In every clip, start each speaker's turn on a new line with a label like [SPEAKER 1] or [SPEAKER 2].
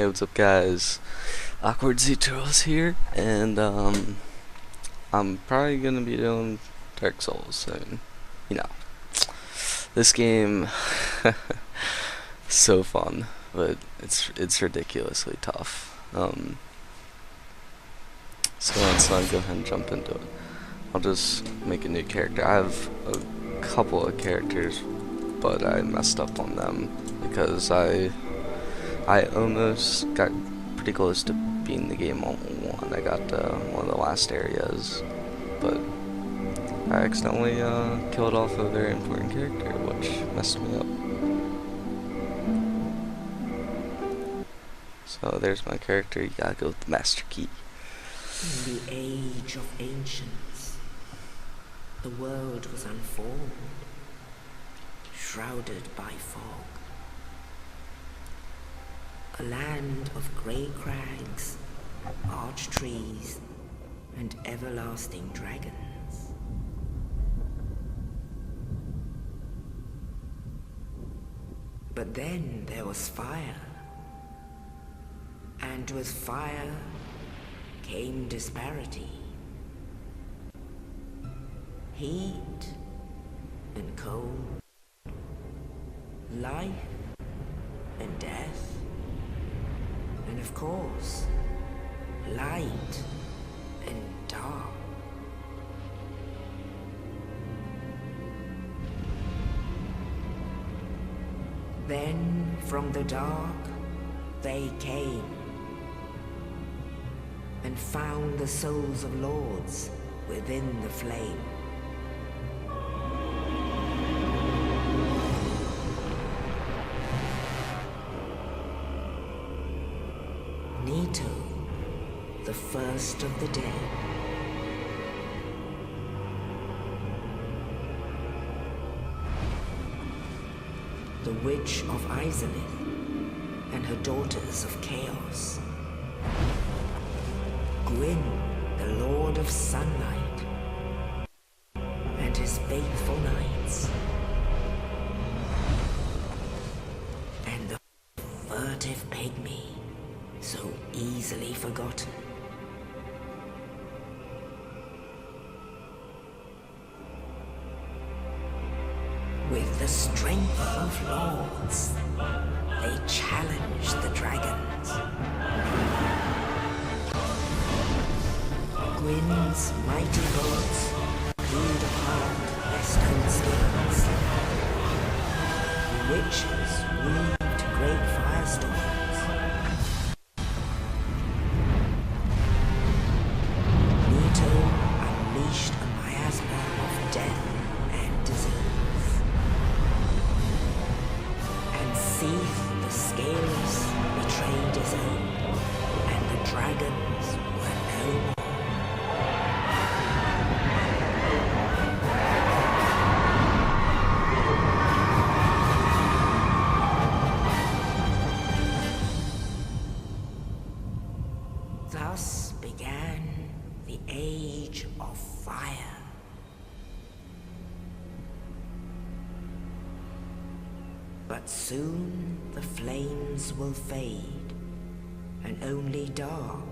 [SPEAKER 1] Hey, what's up, guys? Awkward Z Turtles here, and I'm probably gonna be doing Dark Souls soon. You know, this game so fun, but it's ridiculously tough. So let's go ahead and jump into it. I'll just make a new character. I have a couple of characters, but I messed up on them because I almost got pretty close to beating the game on one. I got one of the last areas, but I accidentally killed off a very important character, which messed me up. So there's my character. You gotta go with the Master Key.
[SPEAKER 2] In the age of ancients, the world was unformed, shrouded by fog. A land of grey crags, arched trees, and everlasting dragons. But then there was fire, and with fire came disparity. Heat and cold, life and death. And of course, light and dark. Then from the dark they came and found the souls of lords within the flame. The first of the dead. The Witch of Izalith and her daughters of Chaos. Gwyn, the Lord of Sunlight, and his faithful knights. And the furtive pygmy, so easily forgotten. With the strength of lords, they challenged the dragons. Gwyn's mighty bolts peeled apart their stone skins. The witches weaved great firestorms. Nito unleashed a miasma of death and disease. Seath, the scales, betrayed his own, and the dragons were no more. Thus began the Age of Fire. But soon the flames will fade, and only dark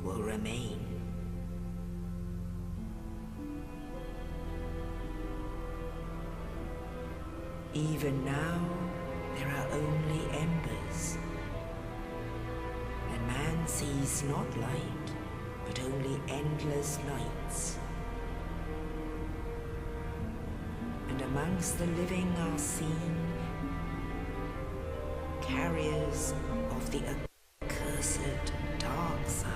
[SPEAKER 2] will remain. Even now, there are only embers, and man sees not light, but only endless nights. And amongst the living are seen carriers of the accursed dark side.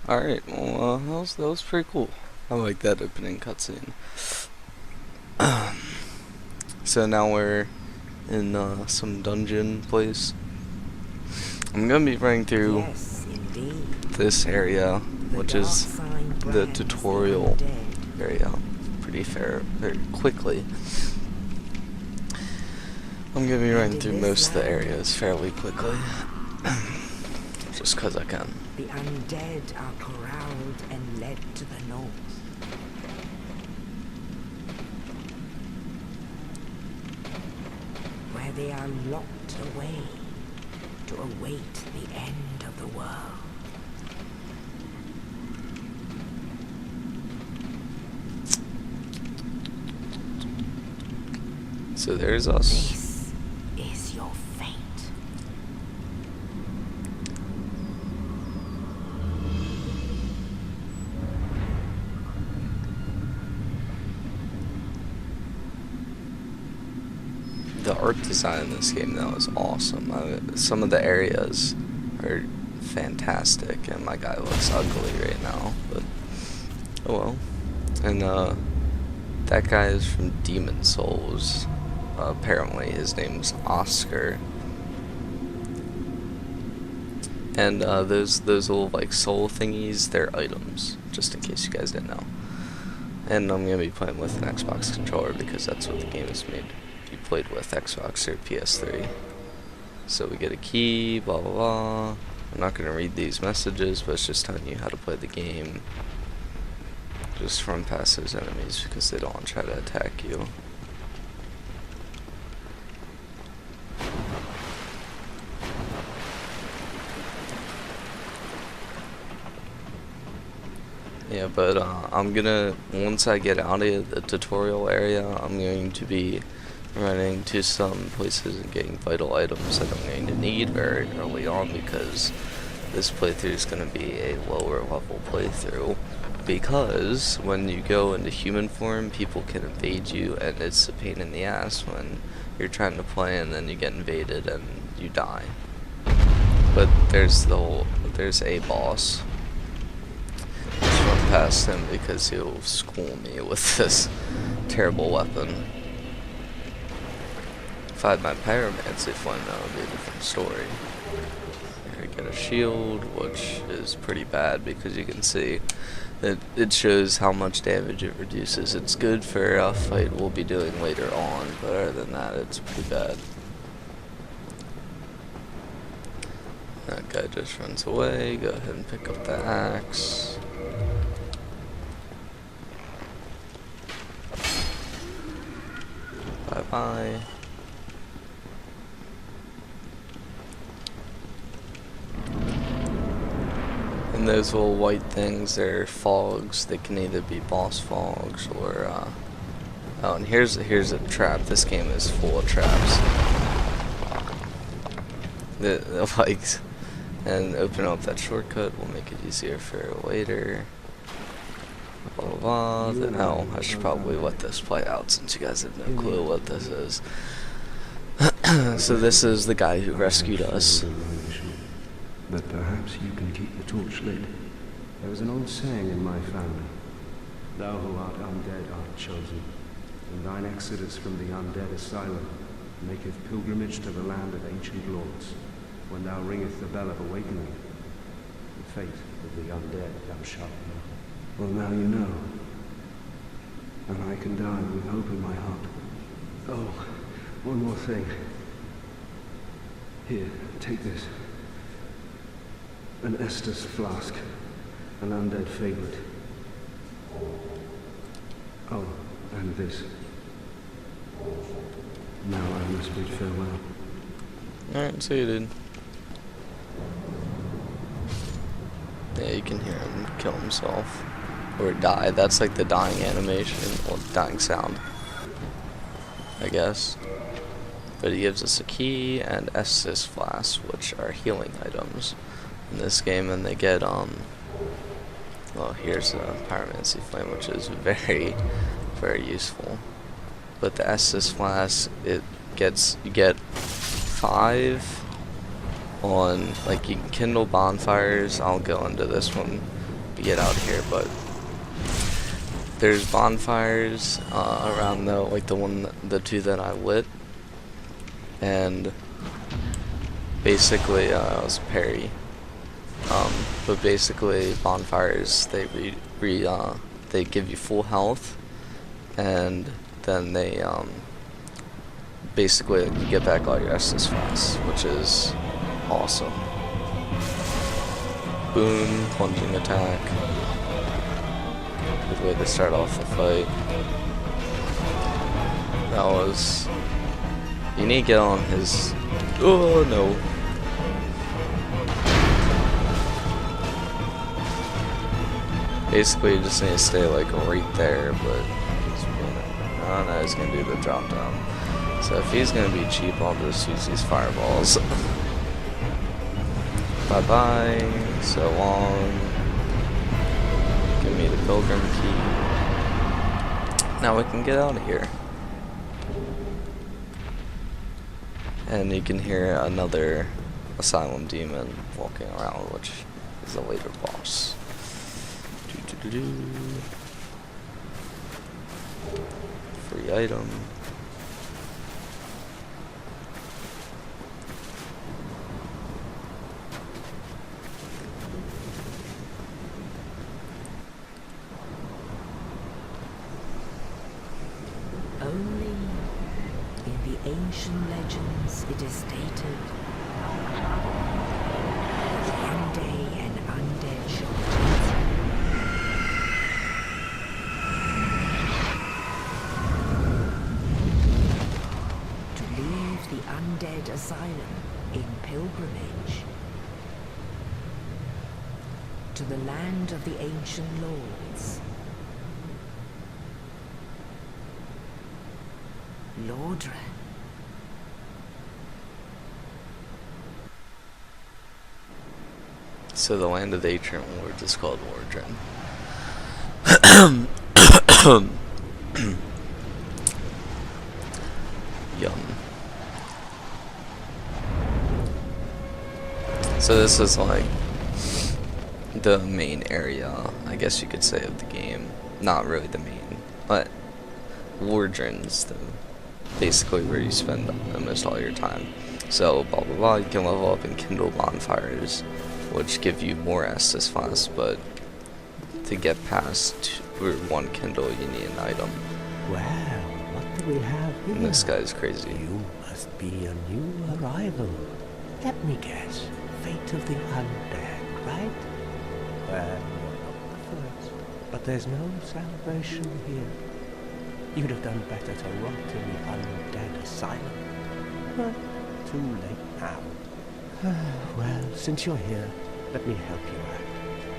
[SPEAKER 1] Alright, well, that was pretty cool. I like that opening cutscene. So now we're in some dungeon place. I'm gonna be running through this area, which is the tutorial area, pretty very quickly. I'm gonna be running through most of the areas fairly quickly. just 'cause I can.
[SPEAKER 2] The undead are corralled and led to the north. Where they are locked away to await the end of the world.
[SPEAKER 1] So there's us.
[SPEAKER 2] This is your fate.
[SPEAKER 1] The art design in this game though is awesome. Some of the areas are fantastic, and my guy looks ugly right now, but oh well. And that guy is from Demon Souls. Apparently his name's Oscar. And those little like soul thingies, they're items, just in case you guys didn't know. And I'm gonna be playing with an Xbox controller because that's what the game is made. You played with Xbox or PS3. So we get a key, blah blah blah. I'm not gonna read these messages, but it's just telling you how to play the game. Just run past those enemies because they don't try to attack you. Yeah, but I'm gonna, once I get out of the tutorial area, I'm going to be running to some places and getting vital items that I'm going to need very early on, because this playthrough is going to be a lower level playthrough. Because when you go into human form, people can invade you, and it's a pain in the ass when you're trying to play and then you get invaded and you die. But there's a boss. Let's run past him because he'll school me with this terrible weapon. If I had my pyromancy flame, that would be a different story. Here I get a shield, which is pretty bad because you can see that it shows how much damage it reduces. It's good for a fight we'll be doing later on, but other than that, it's pretty bad. That guy just runs away. Go ahead and pick up the axe. Bye bye. And those little white things, they're fogs. They can either be boss fogs or oh, and here's a trap. This game is full of traps. The likes, and open up that shortcut will make it easier for later. Blah blah blah. No, I should probably let this play out since you guys have no clue what this is. So this is the guy who rescued us.
[SPEAKER 3] But perhaps you can keep the torch lit. There is an old saying in my family. Thou who art undead art chosen, and thine exodus from the undead asylum maketh pilgrimage to the land of ancient lords, when thou ringeth the bell of awakening. The fate of the undead thou shalt know. Well, now you know. And I can die with hope in my heart. Oh, one more thing. Here, take this. An Estus flask, an undead favorite. Oh, and this. Now I must bid farewell.
[SPEAKER 1] Alright, see you, dude. Yeah, you can hear him kill himself. Or die. That's like the dying animation, or dying sound, I guess. But he gives us a key and Estus flasks, which are healing items in this game, and they get well, here's a pyromancy flame, which is very, very useful. But the Estus flask, you get 5 on, like, you can kindle bonfires. I'll go into this one to get out here, but there's bonfires around the two that I lit, and basically it was parry. But basically bonfires, they they give you full health, and then they basically you get back all your Estus flasks, which is awesome. Boom, plunging attack. Good way to start off the fight. That was... You need to get on his... Oh no. Basically, you just need to stay like right there, but he's gonna... Oh no, he's gonna do the drop down. So if he's gonna be cheap, I'll just use these fireballs. Bye bye, so long. Give me the pilgrim key. Now we can get out of here. And you can hear another asylum demon walking around, which is a later boss. Free item.
[SPEAKER 2] Only in the ancient legends it is stated that one day an undead shall to leave the undead asylum in pilgrimage to the land of the ancient lords. Lordran.
[SPEAKER 1] So the land of the ancient lords is called Lordran. Yum. So this is like the main area, I guess you could say, of the game. Not really the main, but Lordran's the basically where you spend almost all your time. So blah blah blah, you can level up and kindle bonfires, which give you more Estus Flask, but to get past one kindle you need an item.
[SPEAKER 4] Well, what do we have here?
[SPEAKER 1] And this guy's crazy.
[SPEAKER 4] You must be a new arrival. Let me guess. Fate of the undead, right? Well, you're not the first. But there's no celebration here. You'd have done better to rot in the undead asylum. But too late now. Well, since you're here, let me help you out.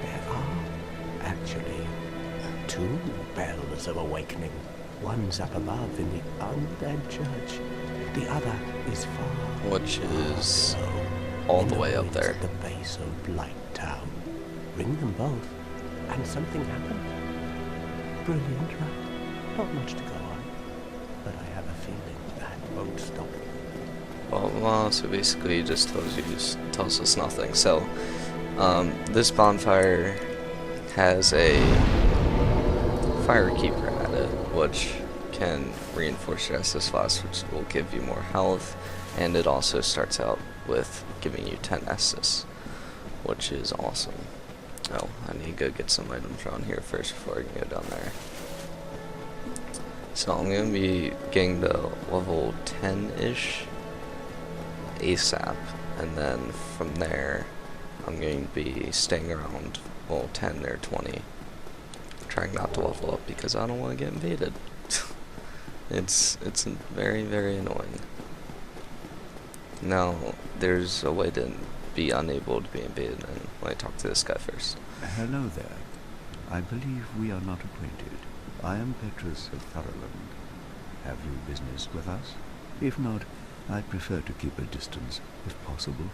[SPEAKER 4] There are, actually, 2 bells of awakening. One's up above in the undead church. The other is far,
[SPEAKER 1] Which is
[SPEAKER 4] far below,
[SPEAKER 1] all
[SPEAKER 4] in
[SPEAKER 1] the way up
[SPEAKER 4] woods
[SPEAKER 1] there.
[SPEAKER 4] at the base of RageTown. Ring them both, and something happens. Brilliant, right? Not much to go on, but I have a feeling that won't stop.
[SPEAKER 1] Well, so basically it just tells us nothing. So, this bonfire has a fire keeper at it, which can reinforce your Estus Flask, which will give you more health, and it also starts out with giving you 10 Estus, which is awesome. Oh, I need to go get some items around here first before I can go down there. So I'm going to be getting to level 10-ish ASAP, and then from there I'm going to be staying around, well, 10 or 20, trying not to level up because I don't want to get invaded. It's very, very annoying. Now, there's a way to be unable to be invaded, and let me talk to this guy first.
[SPEAKER 5] Hello there. I believe we are not acquainted. I am Petrus of Thoroland. Have you business with us? If not, I prefer to keep a distance, if possible.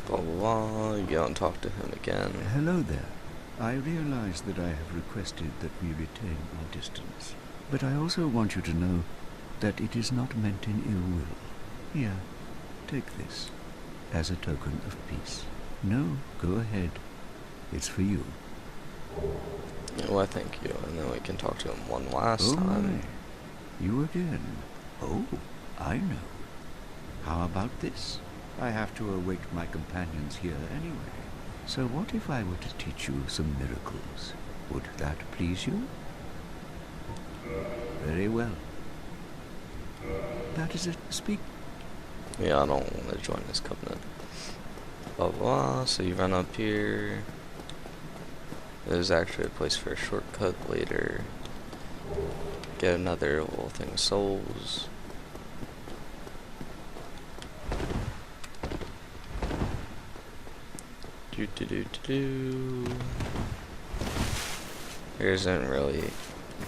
[SPEAKER 1] Blah blah blah, you go and talk to him again.
[SPEAKER 5] Hello there. I realize that I have requested that we retain our distance. But I also want you to know that it is not meant in ill will. Here, take this, as a token of peace. No, go ahead. It's for you.
[SPEAKER 1] Well, thank you, and then we can talk to him one last time.
[SPEAKER 5] My. You again. Oh, I know. How about this? I have to await my companions here anyway. So what if I were to teach you some miracles? Would that please you? Very well. That is it. Speak.
[SPEAKER 1] Yeah, I don't want to join this covenant. blah blah. So you run up here. There's actually a place for a shortcut later. Get another little thing of souls. There isn't really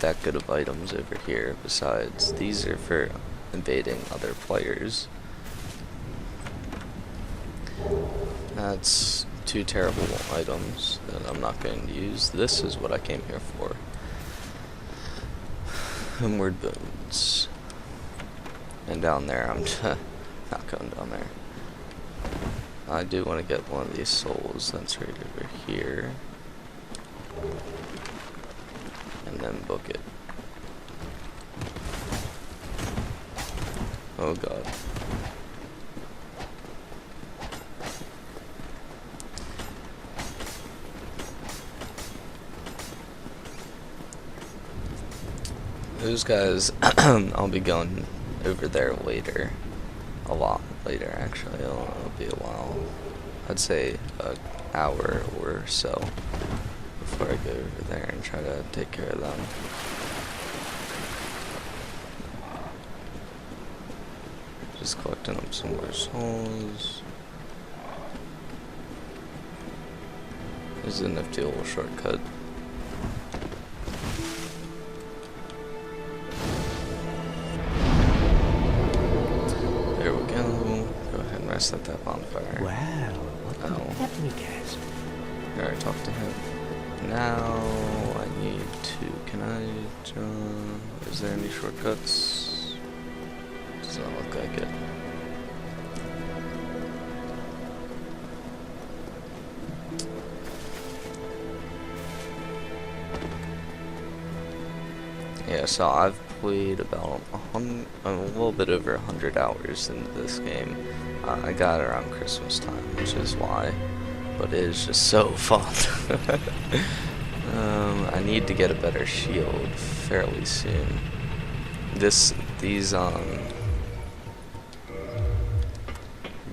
[SPEAKER 1] that good of items over here. Besides, these are for invading other players. That's 2 terrible items that I'm not going to use. This is what I came here for. Homeward bones. And down there, I'm not going down there. I do want to get one of these souls that's right over here. And then book it. Oh god. Those guys, I'll be going over there later. A lot later, actually. It'll be a while. I'd say an hour or so before I go over there and try to take care of them. Just collecting up some more souls. There's a nifty little shortcut. There we go. Go ahead and rest at that bonfire.
[SPEAKER 4] Well, let me guess.
[SPEAKER 1] Alright, talk to him. Now I need to. Can I jump? Is there any shortcuts? Does not look like it. Yeah, so I've played about a little bit over 100 hours into this game. I got it around Christmas time, which is why. But it is just so fun. I need to get a better shield fairly soon. The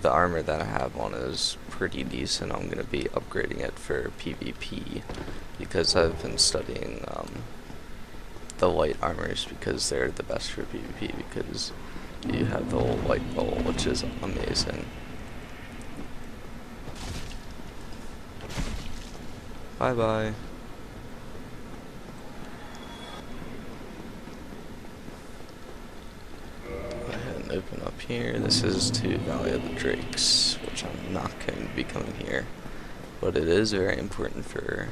[SPEAKER 1] armor that I have on is pretty decent. I'm gonna be upgrading it for PvP because I've been studying the light armors because they're the best for PvP because you have the whole light bowl, which is amazing. Bye bye. Go ahead and open up here. This is to Valley of the Drakes, which I'm not going to be coming here, but it is very important for.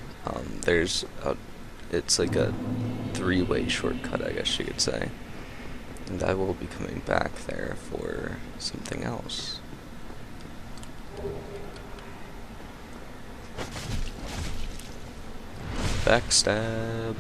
[SPEAKER 1] It's like a 3-way shortcut, I guess you could say, and I will be coming back there for something else. Backstab.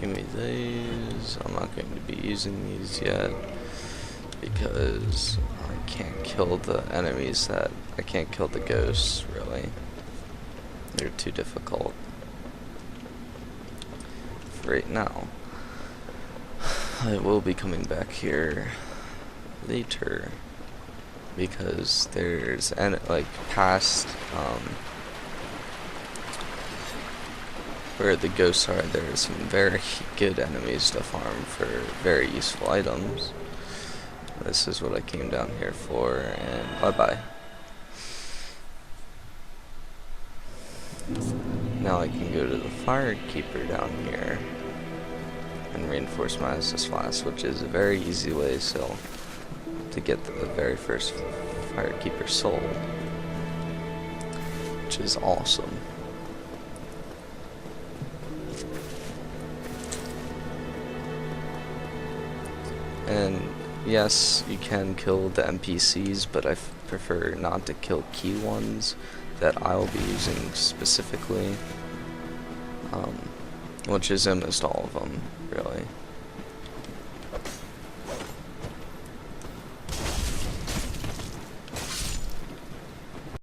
[SPEAKER 1] Give me these. I'm not going to be using these yet because I can't kill the enemies I can't kill the ghosts, really. They're too difficult for right now. I will be coming back here later because there's past where the ghosts are, there's some very good enemies to farm for very useful items. This is what I came down here for, and bye bye. Now I can go to the Firekeeper down here and reinforce my SS Flask, which is a very easy way to get the very first Firekeeper soul, which is awesome. And yes, you can kill the NPCs, but I prefer not to kill key ones that I'll be using specifically, which is almost all of them, really.